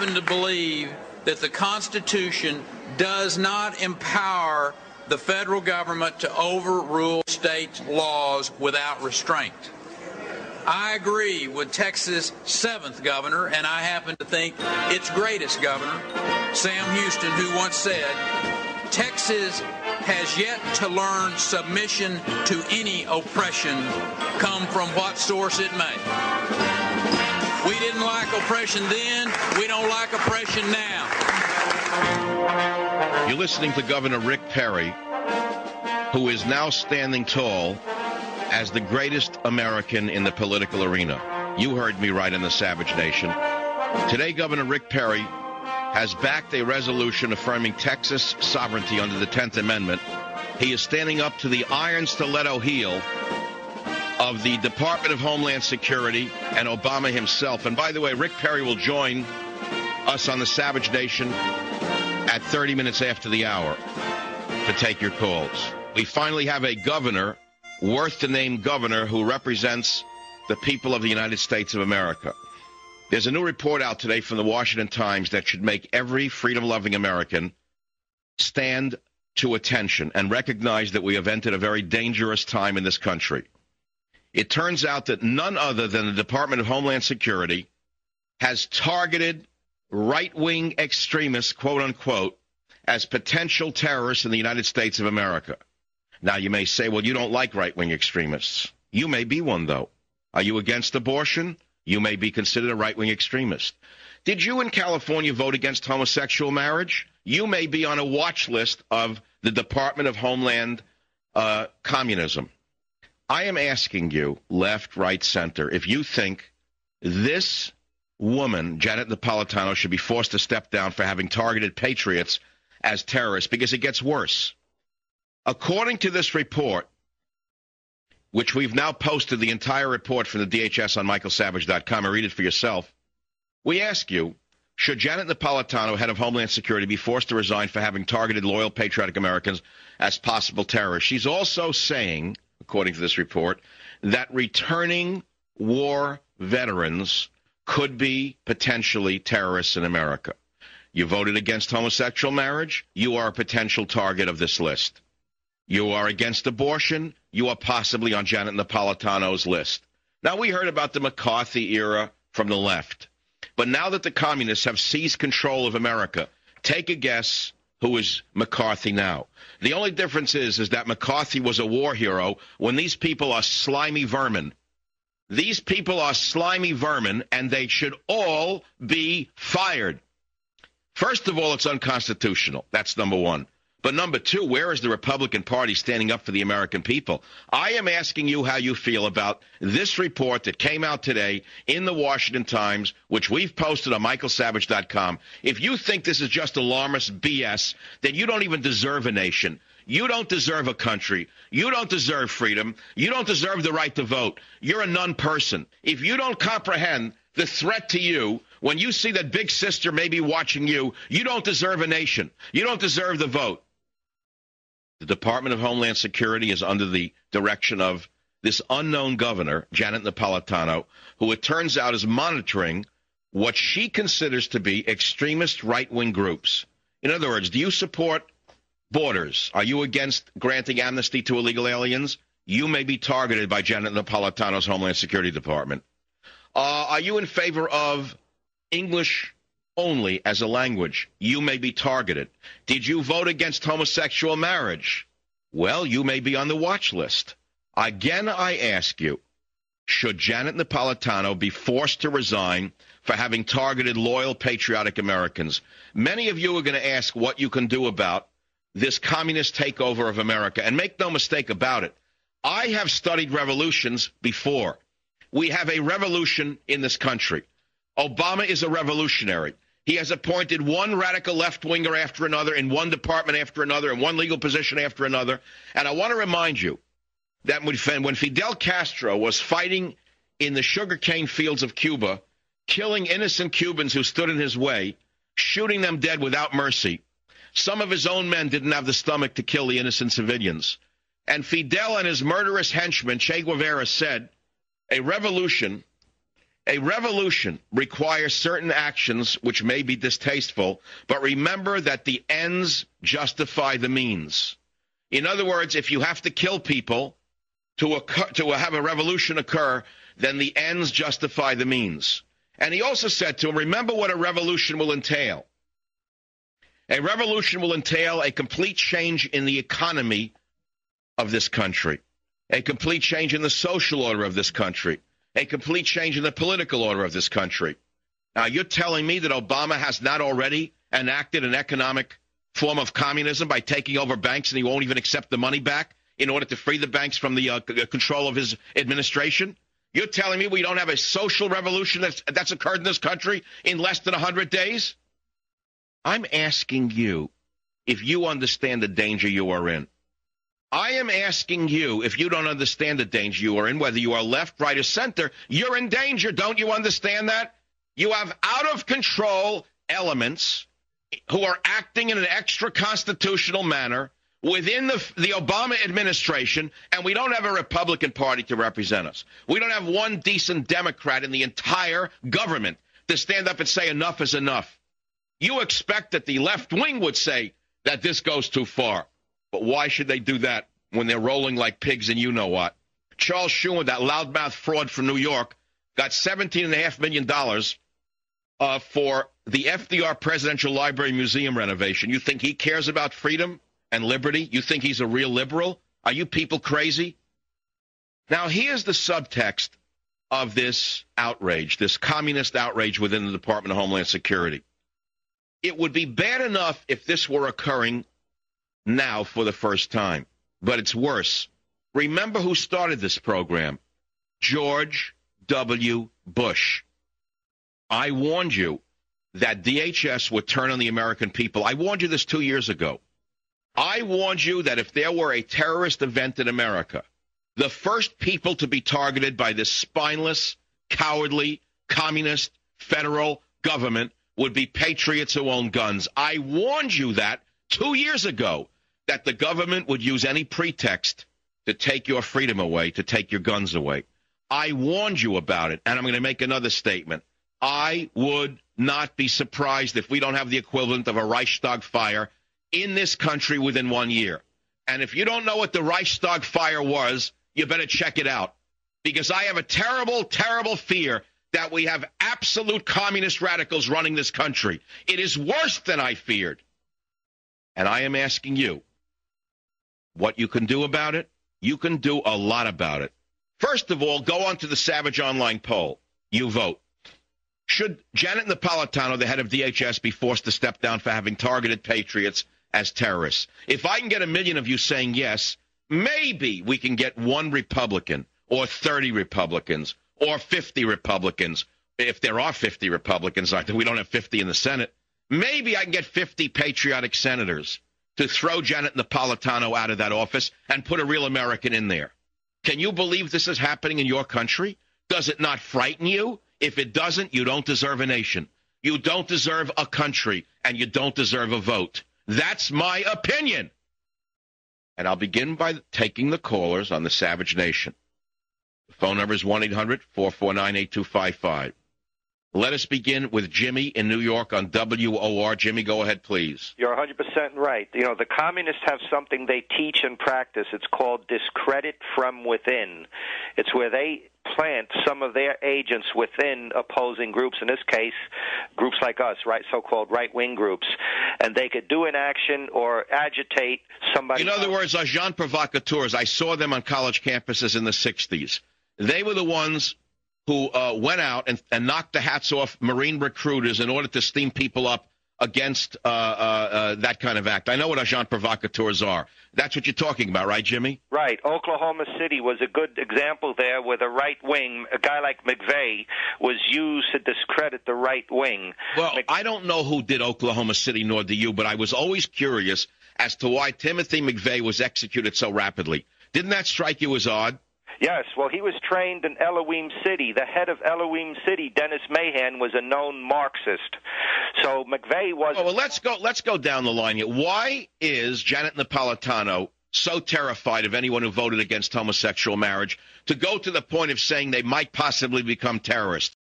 happen to believe that the Constitution does not empower the federal government to overrule state laws without restraint. I agree with Texas' 7th governor, and I happen to think its greatest governor, Sam Houston, who once said, "Texas has yet to learn submission to any oppression, come from what source it may." We didn't like oppression then. We don't like oppression now. You're listening to Governor Rick Perry, who is now standing tall as the greatest American in the political arena. You heard me right in the Savage Nation. Today, Governor Rick Perry has backed a resolution affirming Texas sovereignty under the 10th Amendment. He is standing up to the iron stiletto heel of the Department of Homeland Security and Obama himself. And by the way, Rick Perry will join us on the Savage Nation at 30 minutes after the hour to take your calls. We finally have a governor, worth the name governor, who represents the people of the United States of America. There's a new report out today from the Washington Times that should make every freedom-loving American stand to attention and recognize that we have entered a very dangerous time in this country. It turns out that none other than the Department of Homeland Security has targeted right-wing extremists, quote-unquote, as potential terrorists in the United States of America. Now, you may say, well, you don't like right-wing extremists. You may be one, though. Are you against abortion? You may be considered a right-wing extremist. Did you in California vote against homosexual marriage? You may be on a watch list of the Department of Homeland Communism. I am asking you, left, right, center, if you think this woman, Janet Napolitano, should be forced to step down for having targeted patriots as terrorists, because it gets worse. According to this report, which we've now posted the entire report from the DHS on michaelsavage.com, and read it for yourself, we ask you, should Janet Napolitano, head of Homeland Security, be forced to resign for having targeted loyal, patriotic Americans as possible terrorists? She's also saying, according to this report, that returning war veterans could be potentially terrorists in America. You voted against homosexual marriage, you are a potential target of this list. You are against abortion, you are possibly on Janet Napolitano's list. Now, we heard about the McCarthy era from the left. But now that the communists have seized control of America, take a guess who is McCarthy now. The only difference is that McCarthy was a war hero when these people are slimy vermin. These people are slimy vermin, and they should all be fired. First of all, it's unconstitutional. That's number one. But number two, where is the Republican Party standing up for the American people? I am asking you how you feel about this report that came out today in the Washington Times, which we've posted on michaelsavage.com. If you think this is just alarmist BS, then you don't even deserve a nation. You don't deserve a country. You don't deserve freedom. You don't deserve the right to vote. You're a non-person. If you don't comprehend the threat to you, when you see that big sister may be watching you, you don't deserve a nation. You don't deserve the vote. The Department of Homeland Security is under the direction of this unknown governor, Janet Napolitano, who it turns out is monitoring what she considers to be extremist right-wing groups. In other words, do you support borders? Are you against granting amnesty to illegal aliens? You may be targeted by Janet Napolitano's Homeland Security Department. Are you in favor of English only as a language? You may be targeted. Did you vote against homosexual marriage? Well, you may be on the watch list. Again, I ask you, should Janet Napolitano be forced to resign for having targeted loyal, patriotic Americans? Many of you are going to ask what you can do about this communist takeover of America. And make no mistake about it, I have studied revolutions before. We have a revolution in this country. Obama is a revolutionary. He has appointed one radical left-winger after another in one department after another in one legal position after another. And I want to remind you that when Fidel Castro was fighting in the sugarcane fields of Cuba, killing innocent Cubans who stood in his way, shooting them dead without mercy, some of his own men didn't have the stomach to kill the innocent civilians. And Fidel and his murderous henchman, Che Guevara, said, a revolution A revolution requires certain actions which may be distasteful, but remember that the ends justify the means. In other words, if you have to kill people to have a revolution occur, then the ends justify the means. And he also said to him, remember what a revolution will entail. A revolution will entail a complete change in the economy of this country, a complete change in the social order of this country, a complete change in the political order of this country. Now, you're telling me that Obama has not already enacted an economic form of communism by taking over banks and he won't even accept the money back in order to free the banks from the control of his administration? You're telling me we don't have a social revolution that's occurred in this country in less than 100 days? I'm asking you if you understand the danger you are in. I am asking you if you don't understand the danger you are in, whether you are left, right, or center, you're in danger. Don't you understand that? You have out-of-control elements who are acting in an extra-constitutional manner within the Obama administration, and we don't have a Republican Party to represent us. We don't have one decent Democrat in the entire government to stand up and say enough is enough. You expect that the left wing would say that this goes too far. But why should they do that when they're rolling like pigs and you know what? Charles Schumer, that loudmouth fraud from New York, got $17.5 million for the FDR Presidential Library Museum renovation. You think he cares about freedom and liberty? You think he's a real liberal? Are you people crazy? Now, here's the subtext of this outrage, this communist outrage within the Department of Homeland Security. It would be bad enough if this were occurring now for the first time, but it's worse. Remember who started this program? George W. Bush. I warned you that DHS would turn on the American people. I warned you this 2 years ago. I warned you that if there were a terrorist event in America, the first people to be targeted by this spineless, cowardly, communist, federal government would be patriots who own guns. I warned you that 2 years ago, that the government would use any pretext to take your freedom away, to take your guns away. I warned you about it, and I'm going to make another statement. I would not be surprised if we don't have the equivalent of a Reichstag fire in this country within 1 year. And if you don't know what the Reichstag fire was, you better check it out. Because I have a terrible, terrible fear that we have absolute communist radicals running this country. It is worse than I feared. And I am asking you what you can do about it. You can do a lot about it. First of all, go on to the Savage Online poll. You vote. Should Janet Napolitano, the head of DHS, be forced to step down for having targeted patriots as terrorists? If I can get 1 million of you saying yes, maybe we can get 1 Republican or 30 Republicans or 50 Republicans. If there are 50 Republicans, we don't have 50 in the Senate. Maybe I can get 50 patriotic senators to throw Janet Napolitano out of that office and put a real American in there. Can you believe this is happening in your country? Does it not frighten you? If it doesn't, you don't deserve a nation. You don't deserve a country, and you don't deserve a vote. That's my opinion. And I'll begin by taking the callers on the Savage Nation. The phone number is 1-800-449-8255. Let us begin with Jimmy in New York on WOR. Jimmy, go ahead, please. You're 100% right. You know, the communists have something they teach and practice. It's called discredit from within. It's where they plant some of their agents within opposing groups, in this case, groups like us, right, so-called right-wing groups. And they could do an action or agitate somebody. In other words, agents provocateurs, I saw them on college campuses in the 60s. They were the ones who went out and knocked the hats off Marine recruiters in order to steam people up against that kind of act. I know what agents provocateurs are. That's what you're talking about, right, Jimmy? Right. Oklahoma City was a good example there where the right wing, a guy like McVeigh, was used to discredit the right wing. Well, I don't know who did Oklahoma City, nor do you, but I was always curious as to why Timothy McVeigh was executed so rapidly. Didn't that strike you as odd? Yes, well, he was trained in Elohim City. The head of Elohim City, Dennis Mahan, was a known Marxist. So McVeigh was... Well, let's go down the line here. Why is Janet Napolitano so terrified of anyone who voted against homosexual marriage to go to the point of saying they might possibly become terrorists?